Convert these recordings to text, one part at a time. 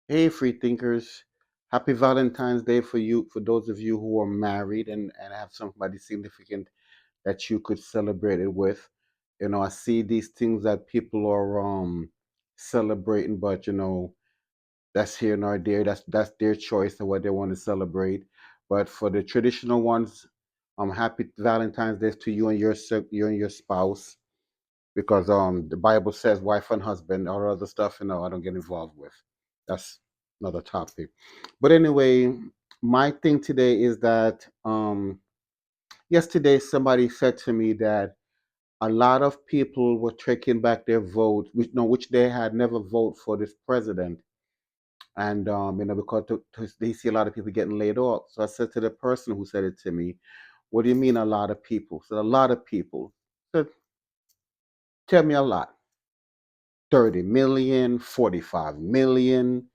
Hey, free thinkers. Happy Valentine's Day for you, for those of you who are married and have somebody significant that you could celebrate it with. I see these things that people are celebrating, but that's here nor there. That's their choice of what they want to celebrate. But for the traditional ones, happy Valentine's Day to you and you and your spouse, because the Bible says wife and husband, all other stuff, I don't get involved with. That's another topic. But anyway, my thing today is that yesterday somebody said to me that a lot of people were taking back their vote, which no, which they had never voted for this president, and because they see a lot of people getting laid off. So I said to the person who said it to me, "What do you mean a lot of people?" So a lot of people. So tell me a lot. 30 million, 45 million,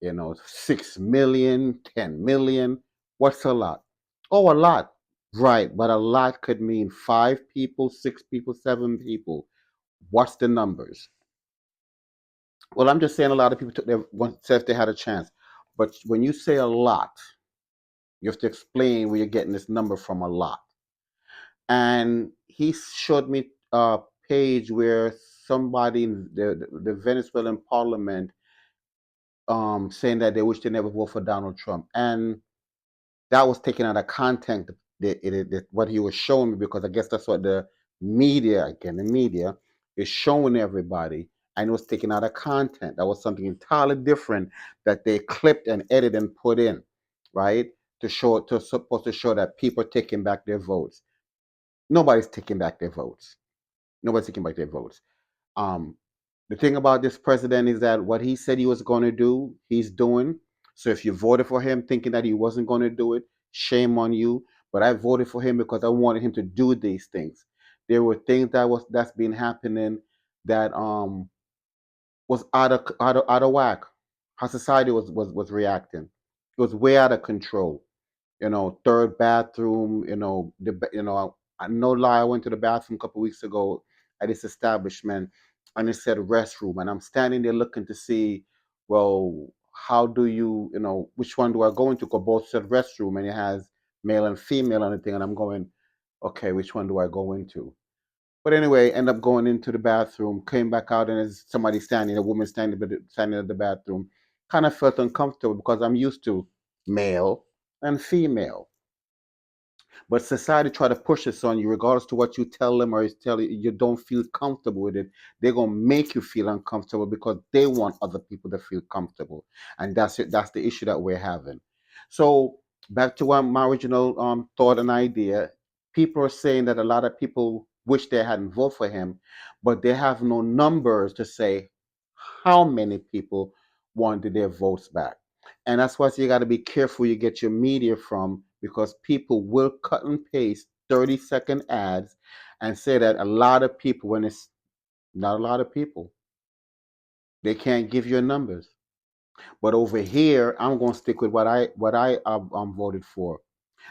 6 million, 10 million. What's a lot? Oh, a lot. Right, but a lot could mean five people, six people, seven people. What's the numbers? Well, I'm just saying a lot of people took their one said if they had a chance. But when you say a lot, you have to explain where you're getting this number from a lot. And he showed me a page where somebody in the Venezuelan parliament saying that they wish they never vote for Donald Trump. And that was taken out of context, what he was showing me, because I guess that's what the media is showing everybody. And it was taken out of content. That was something entirely different that they clipped and edited and put in, right? Supposed to show that people are taking back their votes. Nobody's taking back their votes. Nobody's taking back their votes. Um, the thing about this president is that what he said he was going to do, he's doing. So if you voted for him thinking that he wasn't going to do it, shame on you. But I voted for him because I wanted him to do these things. There were things that's been happening that was out of whack. How society was reacting. It was way out of control. Third bathroom. I no lie. I went to the bathroom a couple weeks ago at this establishment, and it said restroom, and I'm standing there looking to see, well, how do which one do I go into? Because both said restroom, and it has male and female on the thing, and I'm going, okay, which one do I go into? But anyway, end up going into the bathroom, came back out, and there's somebody standing, a woman standing at the bathroom. Kind of felt uncomfortable because I'm used to male and female. But society try to push this on you, regardless to what you tell them or tell you don't feel comfortable with it. They're gonna make you feel uncomfortable because they want other people to feel comfortable, and that's it. That's the issue that we're having. So back to my original thought and idea. People are saying that a lot of people wish they hadn't voted for him, but they have no numbers to say how many people wanted their votes back. And that's why you got to be careful you get your media from, because people will cut and paste 30-second ads and say that a lot of people, when it's not a lot of people, they can't give you numbers. But over here, I'm going to stick with what I voted for.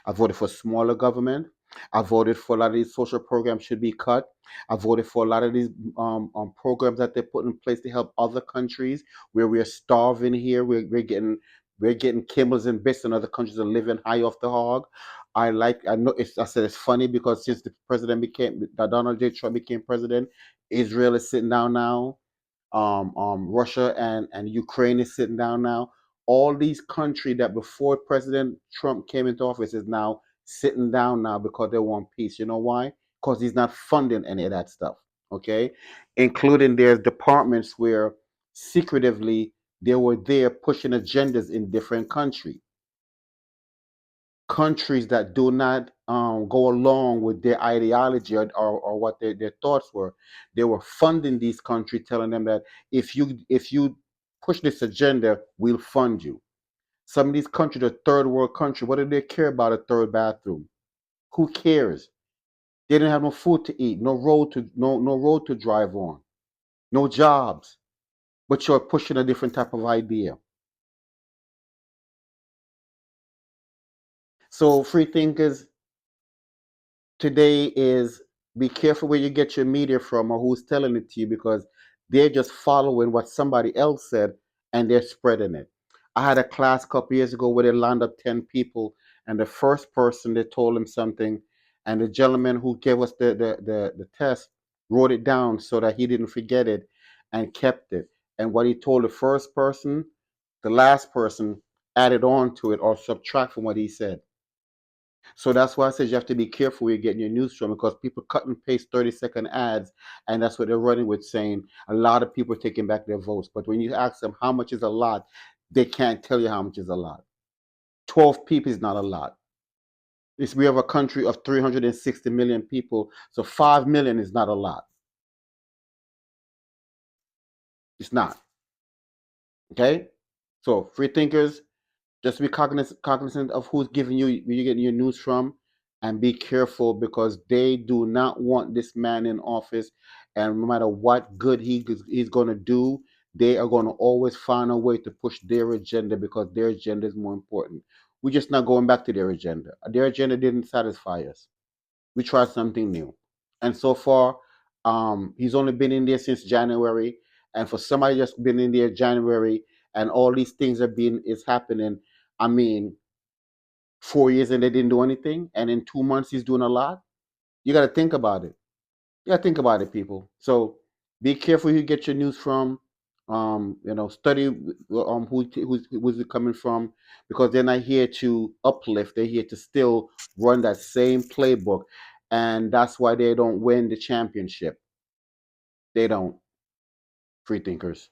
I voted for smaller government. I voted for a lot of these social programs should be cut. I voted for a lot of these programs that they put in place to help other countries where we're starving here. We're getting kibbles and bits, and other countries are living high off the hog. I know I said it's funny because since the president became Donald J. Trump became president, Israel is sitting down now. Russia and Ukraine is sitting down now. All these countries that before President Trump came into office is now sitting down now because they want peace. You know why? Because he's not funding any of that stuff. Okay, including there's departments where secretively they were there pushing agendas in different countries that do not go along with their ideology or what their thoughts were. They were funding these countries, telling them that if you push this agenda, we'll fund you. Some of these countries are third world country. What do they care about a third bathroom? Who cares? They didn't have no food to eat, no road to drive on, no jobs. But you're pushing a different type of idea. So free thinkers, today is be careful where you get your media from or who's telling it to you, because they're just following what somebody else said and they're spreading it. I had a class a couple years ago where they lined up 10 people, and the first person they told him something, and the gentleman who gave us the test wrote it down so that he didn't forget it and kept it. And what he told the first person, the last person added on to it or subtract from what he said. So that's why I said you have to be careful where you're getting your news from, because people cut and paste 30-second ads, and that's what they're running with, saying a lot of people are taking back their votes. But when you ask them how much is a lot, they can't tell you how much is a lot. 12 people is not a lot. We have a country of 360 million people, so 5 million is not a lot. It's not. Okay? So, free thinkers, just be cognizant of who's giving you, where you're getting your news from, and be careful, because they do not want this man in office. And no matter what good he's going to do, they are going to always find a way to push their agenda, because their agenda is more important. We're just not going back to their agenda. Their agenda didn't satisfy us. We tried something new. And so far, he's only been in there since January. And for somebody just been in there January, and all these things is happening. I mean, 4 years and they didn't do anything, and in 2 months he's doing a lot. You got to think about it. You got to think about it, people. So be careful who you get your news from. Study who's it coming from, because they're not here to uplift. They're here to still run that same playbook, and that's why they don't win the championship. They don't. Free thinkers.